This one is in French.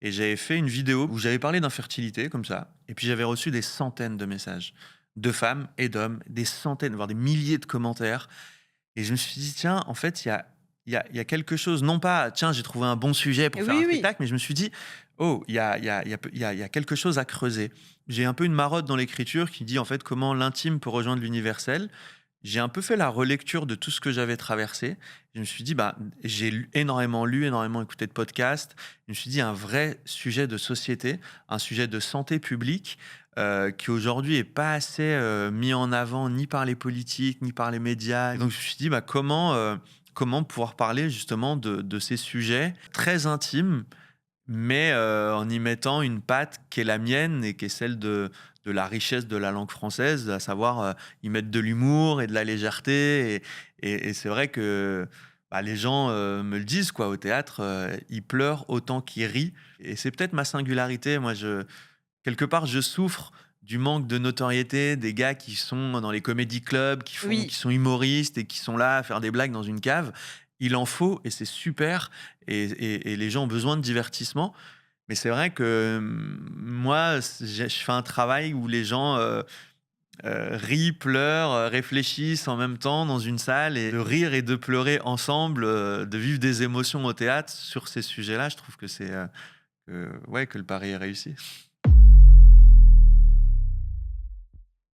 et j'avais fait une vidéo où j'avais parlé d'infertilité comme ça et puis j'avais reçu des centaines de messages de femmes et d'hommes, des centaines, voire des milliers de commentaires et je me suis dit: «Tiens, en fait, il y a quelque chose», non pas: «Tiens, j'ai trouvé un bon sujet pour faire un Oui, oui. spectacle», mais je me suis dit: «Oh, il y a quelque chose à creuser». J'ai un peu une marotte dans l'écriture qui dit, en fait, comment l'intime peut rejoindre l'universel. J'ai un peu fait la relecture de tout ce que j'avais traversé. Je me suis dit, bah, j'ai lu, énormément écouté de podcasts. Je me suis dit, un vrai sujet de société, un sujet de santé publique, qui aujourd'hui est pas assez mis en avant ni par les politiques, ni par les médias. Et donc, je me suis dit, bah, comment pouvoir parler justement de ces sujets très intimes, mais en y mettant une patte qui est la mienne et qui est celle de la richesse de la langue française, à savoir, y mettre de l'humour et de la légèreté et c'est vrai que, bah, les gens, me le disent quoi au théâtre, ils pleurent autant qu'ils rient et c'est peut-être ma singularité. Moi, quelque part, je souffre du manque de notoriété des gars qui sont dans les comédie clubs, qui Oui. sont humoristes et qui sont là à faire des blagues dans une cave. Il en faut et c'est super et les gens ont besoin de divertissement. Mais c'est vrai que, moi, je fais un travail où les gens, rient, pleurent, réfléchissent en même temps dans une salle et de rire et de pleurer ensemble, de vivre des émotions au théâtre sur ces sujets-là, je trouve que c'est, ouais, que le pari est réussi.